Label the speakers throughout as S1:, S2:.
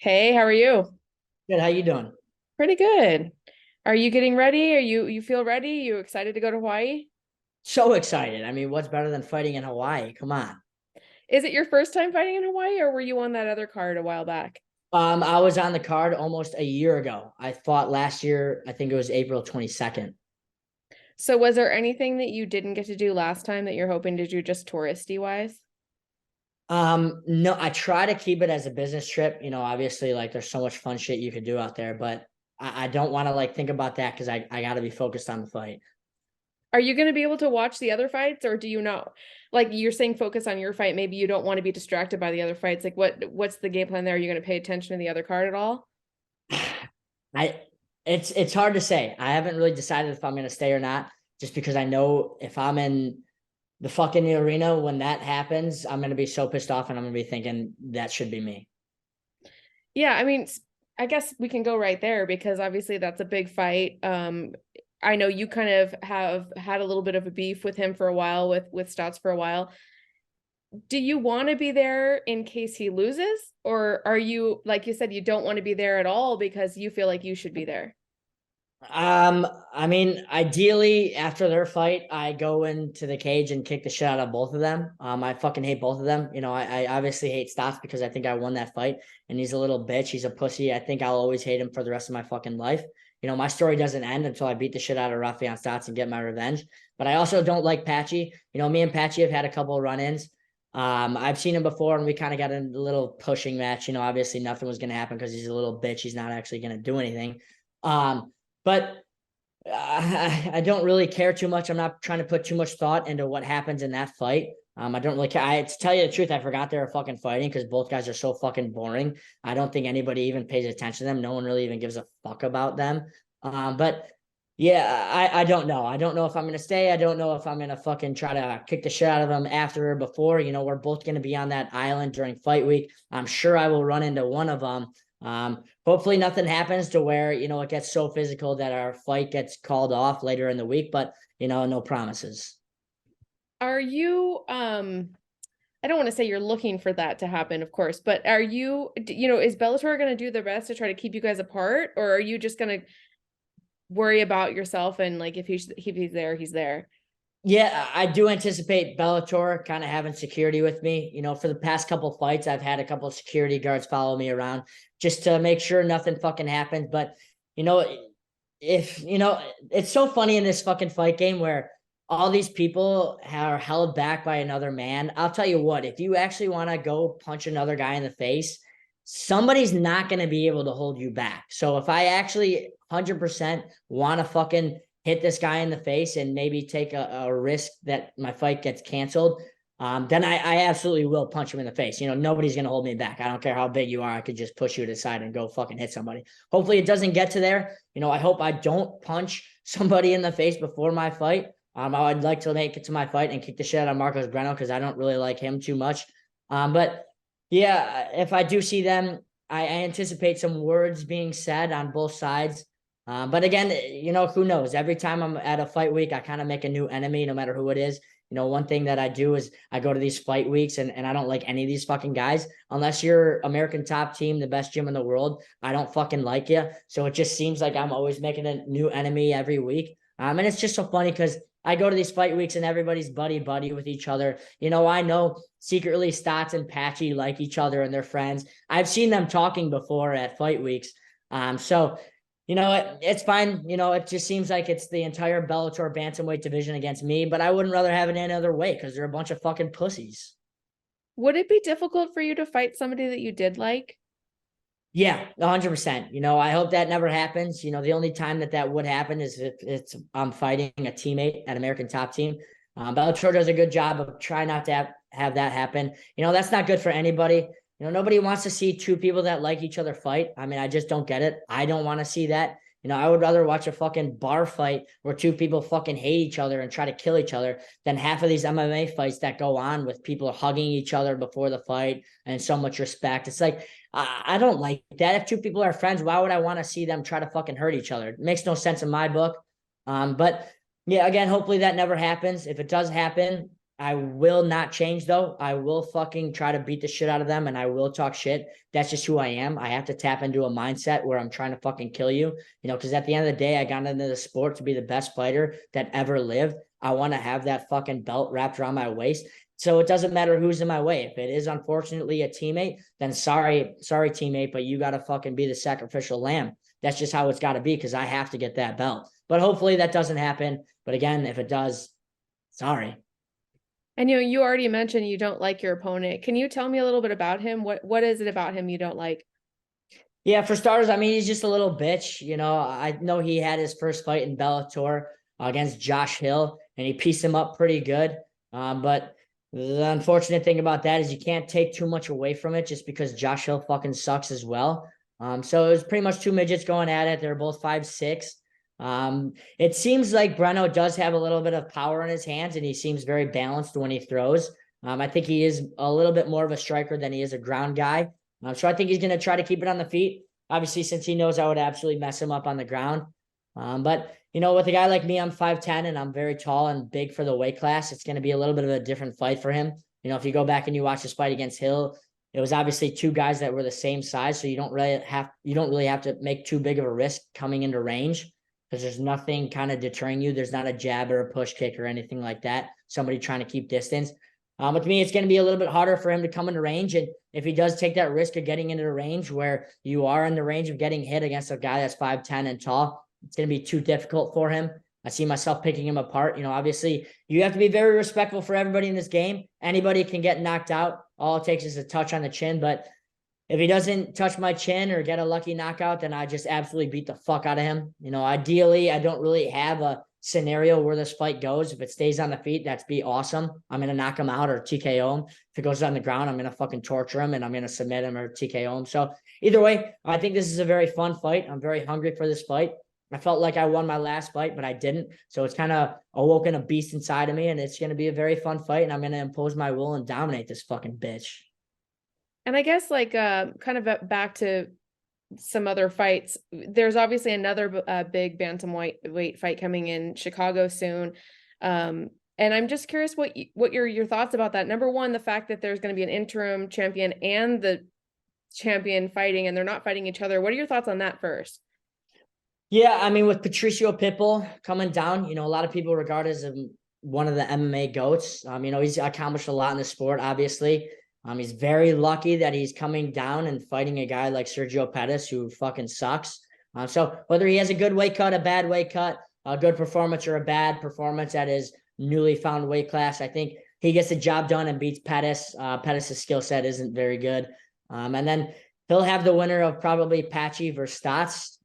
S1: Hey, how are you?
S2: Good. How you doing?
S1: Pretty good. Are you getting ready? Are you feel ready? You excited to go to Hawaii?
S2: So excited. I mean, what's better than fighting in Hawaii? Come on.
S1: Is it your first time fighting in Hawaii, or were you on that other card a while back?
S2: I was on the card almost a year ago. I fought last year. I think it was April 22nd.
S1: So was there anything that you didn't get to do last time that you're hoping to do just touristy wise?
S2: No, I try to keep it as a business trip. Obviously, like there's so much fun shit you could do out there, but I don't want to like think about that because I got to be focused on the fight.
S1: Are you going to be able to watch the other fights, or do you know? Like you're saying focus on your fight, maybe you don't want to be distracted by the other fights. Like what's the game plan there? Are you going to pay attention to the other card at all?
S2: I it's hard to say. I haven't really decided if I'm gonna stay or not, just because I know if I'm in the fucking arena when that happens, I'm gonna be so pissed off and I'm gonna be thinking that should be me.
S1: Yeah, I mean, I guess we can go right there because obviously that's a big fight. I know you kind of have had a little bit of a beef with him for a while, with Stots for a while. Do you want to be there in case he loses, or are you, like you said, you don't want to be there at all because you feel like you should be there?
S2: I mean, ideally after their fight, I go into the cage and kick the shit out of both of them. I fucking hate both of them. I obviously hate Stotts because I think I won that fight and he's a little bitch. He's a pussy. I think I'll always hate him for the rest of my fucking life. My story doesn't end until I beat the shit out of Rafael Stotts and get my revenge. But I also don't like Patchy. Me and Patchy have had a couple of run-ins. I've seen him before and we kind of got a little pushing match. Obviously nothing was going to happen because he's a little bitch. He's not actually going to do anything. But I don't really care too much. I'm not trying to put too much thought into what happens in that fight. I don't really care. To tell you the truth, I forgot they were fucking fighting because both guys are so fucking boring. I don't think anybody even pays attention to them. No one really even gives a fuck about them. But yeah, I don't know. I don't know if I'm gonna stay. I don't know if I'm gonna fucking try to kick the shit out of them after or before. We're both gonna be on that island during fight week. I'm sure I will run into one of them. Hopefully nothing happens to where, it gets so physical that our fight gets called off later in the week, but no promises.
S1: Are you I don't want to say you're looking for that to happen, of course, but are you, is Bellator going to do their best to try to keep you guys apart, or are you just going to worry about yourself and like if he's there, he's there?
S2: Yeah, I do anticipate Bellator kind of having security with me. For the past couple fights, I've had a couple of security guards follow me around just to make sure nothing fucking happens. But you know, if it's so funny in this fucking fight game where all these people are held back by another man. I'll tell you what, if you actually want to go punch another guy in the face, somebody's not going to be able to hold you back. So if I actually 100% want to fucking hit this guy in the face and maybe take a risk that my fight gets canceled, then I absolutely will punch him in the face. Nobody's going to hold me back. I don't care how big you are. I could just push you to the side and go fucking hit somebody. Hopefully it doesn't get to there. I hope I don't punch somebody in the face before my fight. I'd like to make it to my fight and kick the shit out of Marcos Breno because I don't really like him too much. But yeah, if I do see them, I anticipate some words being said on both sides. But again, who knows? Every time I'm at a fight week, I kind of make a new enemy, no matter who it is. One thing that I do is I go to these fight weeks and I don't like any of these fucking guys. Unless you're American Top Team, the best gym in the world, I don't fucking like you. So it just seems like I'm always making a new enemy every week. And it's just so funny because I go to these fight weeks and everybody's buddy with each other. I know secretly Stotts and Patchy like each other and they're friends. I've seen them talking before at fight weeks. So it's fine. It just seems like it's the entire Bellator bantamweight division against me, but I wouldn't rather have it any other way because they're a bunch of fucking pussies.
S1: Would it be difficult for you to fight somebody that you did like?
S2: Yeah, 100%. I hope that never happens. The only time that would happen is if I'm fighting a teammate at American Top Team. Bellator does a good job of trying not to have that happen. That's not good for anybody. Nobody wants to see two people that like each other fight. I mean, I just don't get it. I don't want to see that. I would rather watch a fucking bar fight where two people fucking hate each other and try to kill each other than half of these MMA fights that go on with people hugging each other before the fight and so much respect. It's like, I don't like that. If two people are friends, why would I want to see them try to fucking hurt each other? It makes no sense in my book. But yeah, again, hopefully that never happens. If it does happen, I will not change though. I will fucking try to beat the shit out of them and I will talk shit. That's just who I am. I have to tap into a mindset where I'm trying to fucking kill you, because at the end of the day, I got into the sport to be the best fighter that ever lived. I want to have that fucking belt wrapped around my waist. So it doesn't matter who's in my way. If it is unfortunately a teammate, then sorry teammate, but you got to fucking be the sacrificial lamb. That's just how it's got to be because I have to get that belt. But hopefully that doesn't happen. But again, if it does, sorry.
S1: And you already mentioned you don't like your opponent. Can you tell me a little bit about him? What is it about him you don't like?
S2: Yeah, for starters, I mean, he's just a little bitch. I know he had his first fight in Bellator against Josh Hill, and he pieced him up pretty good. But the unfortunate thing about that is you can't take too much away from it just because Josh Hill fucking sucks as well. So it was pretty much two midgets going at it. They're both 5'6". It seems like Breno does have a little bit of power in his hands, and he seems very balanced when he throws. I think he is a little bit more of a striker than he is a ground guy. So I think he's going to try to keep it on the feet. Obviously, since he knows I would absolutely mess him up on the ground. But with a guy like me, I'm 5'10", and I'm very tall and big for the weight class. It's going to be a little bit of a different fight for him. If you go back and you watch this fight against Hill, it was obviously two guys that were the same size, so you don't really have to make too big of a risk coming into range because there's nothing kind of deterring you. There's not a jab or a push kick or anything like that. Somebody trying to keep distance. With me, it's going to be a little bit harder for him to come into range. And if he does take that risk of getting into the range where you are in the range of getting hit against a guy that's 5'10" and tall, it's going to be too difficult for him. I see myself picking him apart. Obviously, you have to be very respectful for everybody in this game. Anybody can get knocked out. All it takes is a touch on the chin. But if he doesn't touch my chin or get a lucky knockout, then I just absolutely beat the fuck out of him. Ideally, I don't really have a scenario where this fight goes. If it stays on the feet, that'd be awesome. I'm going to knock him out or TKO him. If it goes on the ground, I'm going to fucking torture him and I'm going to submit him or TKO him. So either way, I think this is a very fun fight. I'm very hungry for this fight. I felt like I won my last fight, but I didn't. So it's kind of awoken a beast inside of me, and it's going to be a very fun fight, and I'm going to impose my will and dominate this fucking bitch.
S1: And I guess kind of back to some other fights. There's obviously another big bantamweight fight coming in Chicago soon. And I'm just curious what your thoughts about that. Number one, the fact that there's going to be an interim champion and the champion fighting, and they're not fighting each other. What are your thoughts on that first?
S2: Yeah, I mean, with Patricio Pitbull coming down, a lot of people regard as one of the MMA GOATs. He's accomplished a lot in the sport, obviously. He's very lucky that he's coming down and fighting a guy like Sergio Pettis, who fucking sucks. So whether he has a good weight cut, a bad weight cut, a good performance or a bad performance at his newly found weight class, I think he gets the job done and beats Pettis. Pettis' skill set isn't very good. And then he'll have the winner of probably Patchy versus Stots.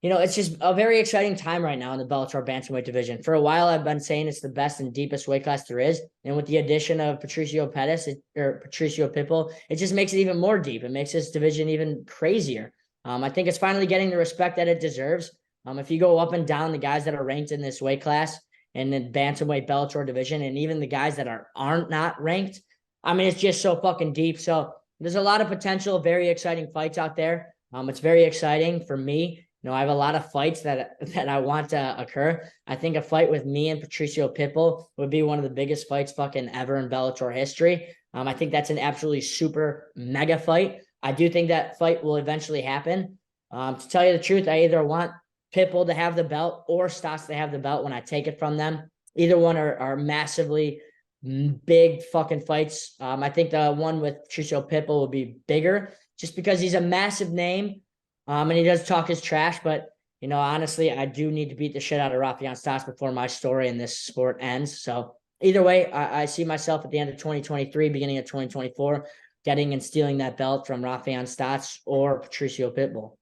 S2: It's just a very exciting time right now in the Bellator bantamweight division. For a while, I've been saying it's the best and deepest weight class there is. And with the addition of Patricio Pitbull, it just makes it even more deep. It makes this division even crazier. I think it's finally getting the respect that it deserves. If you go up and down the guys that are ranked in this weight class and the bantamweight Bellator division, and even the guys that aren't not ranked, it's just so fucking deep. So there's a lot of potential, very exciting fights out there. It's very exciting for me. I have a lot of fights that I want to occur. I think a fight with me and Patricio Pitbull would be one of the biggest fights fucking ever in Bellator history. I think that's an absolutely super mega fight. I do think that fight will eventually happen. To tell you the truth, I either want Pitbull to have the belt or Stots to have the belt when I take it from them. Either one are massively big fucking fights. I think the one with Patricio Pitbull will be bigger just because he's a massive name. And he does talk his trash, but, honestly, I do need to beat the shit out of Rafael Stots before my story in this sport ends. So either way, I see myself at the end of 2023, beginning of 2024, getting and stealing that belt from Rafael Stots or Patricio Pitbull.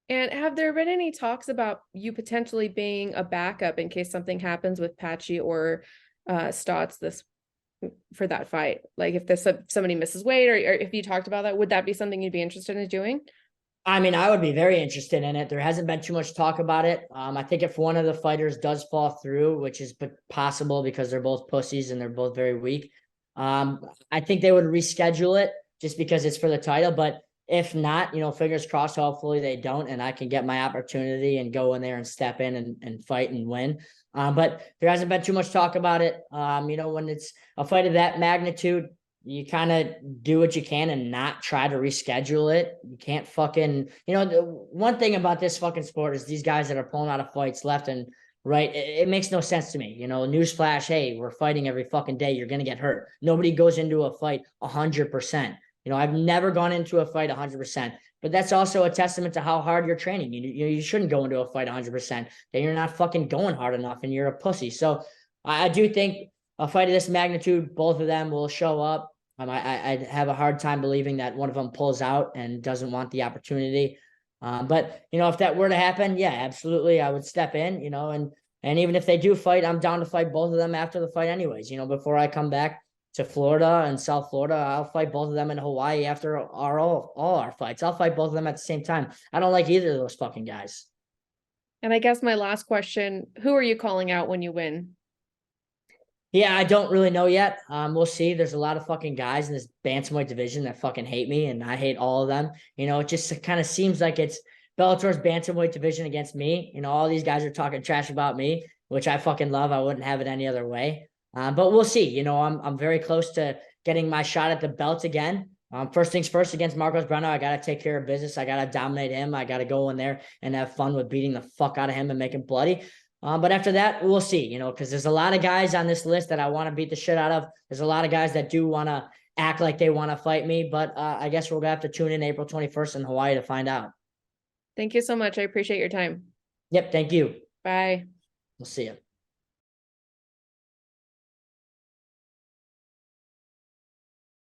S1: And have there been any talks about you potentially being a backup in case something happens with Patchy or Stots for that fight? Like if somebody misses weight or if you talked about that, would that be something you'd be interested in doing?
S2: I would be very interested in it. There hasn't been too much talk about it. I think if one of the fighters does fall through, which is possible because they're both pussies and they're both very weak, I think they would reschedule it just because it's for the title. But if not, fingers crossed, hopefully they don't, and I can get my opportunity and go in there and step in and fight and win. But there hasn't been too much talk about it. When it's a fight of that magnitude, you kind of do what you can and not try to reschedule it. You can't fucking, the one thing about this fucking sport is these guys that are pulling out of fights left and right. It makes no sense to me. Newsflash, hey, we're fighting every fucking day. You're going to get hurt. Nobody goes into a fight 100%. I've never gone into a fight 100%, but that's also a testament to how hard you're training. You shouldn't go into a fight 100%. Then you're not fucking going hard enough and you're a pussy. So I do think a fight of this magnitude, both of them will show up. I have a hard time believing that one of them pulls out and doesn't want the opportunity. But if that were to happen, yeah, absolutely, I would step in. And even if they do fight, I'm down to fight both of them after the fight, anyways. Before I come back to Florida and South Florida, I'll fight both of them in Hawaii after all our fights. I'll fight both of them at the same time. I don't like either of those fucking guys.
S1: And I guess my last question, who are you calling out when you win?
S2: Yeah, I don't really know yet. We'll see. There's a lot of fucking guys in this bantamweight division that fucking hate me, and I hate all of them. It just kind of seems like it's Bellator's bantamweight division against me. All these guys are talking trash about me, which I fucking love. I wouldn't have it any other way. But we'll see. I'm very close to getting my shot at the belt again. First things first, against Marcos Breno, I gotta take care of business. I gotta dominate him. I gotta go in there and have fun with beating the fuck out of him and make him bloody. But after that, we'll see, because there's a lot of guys on this list that I want to beat the shit out of. There's a lot of guys that do want to act like they want to fight me, but I guess we're going to have to tune in April 21st in Hawaii to find out.
S1: Thank you so much. I appreciate your time.
S2: Yep. Thank you.
S1: Bye.
S2: We'll see you.